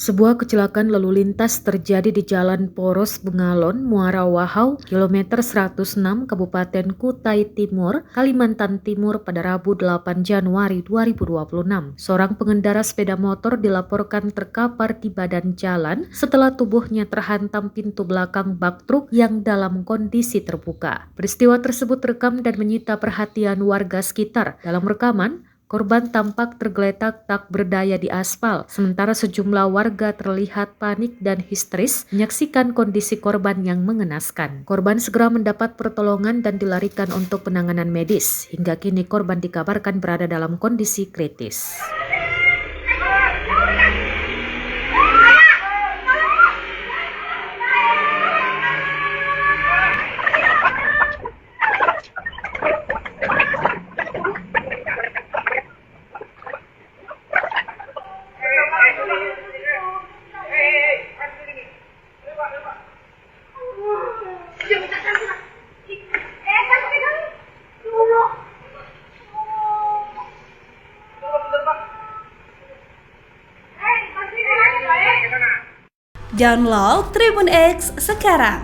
Sebuah kecelakaan lalu lintas terjadi di Jalan Poros Bengalon, Muara Wahau, kilometer 106, Kabupaten Kutai Timur, Kalimantan Timur pada Rabu 8 Januari 2026. Seorang pengendara sepeda motor dilaporkan terkapar di badan jalan setelah tubuhnya terhantam pintu belakang bak truk yang dalam kondisi terbuka. Peristiwa tersebut terekam dan menyita perhatian warga sekitar. Dalam rekaman, korban tampak tergeletak tak berdaya di aspal, sementara sejumlah warga terlihat panik dan histeris menyaksikan kondisi korban yang mengenaskan. Korban segera mendapat pertolongan dan dilarikan untuk penanganan medis. Hingga kini korban dikabarkan berada dalam kondisi kritis. Download Tribun X sekarang,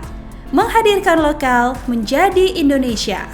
menghadirkan lokal menjadi Indonesia.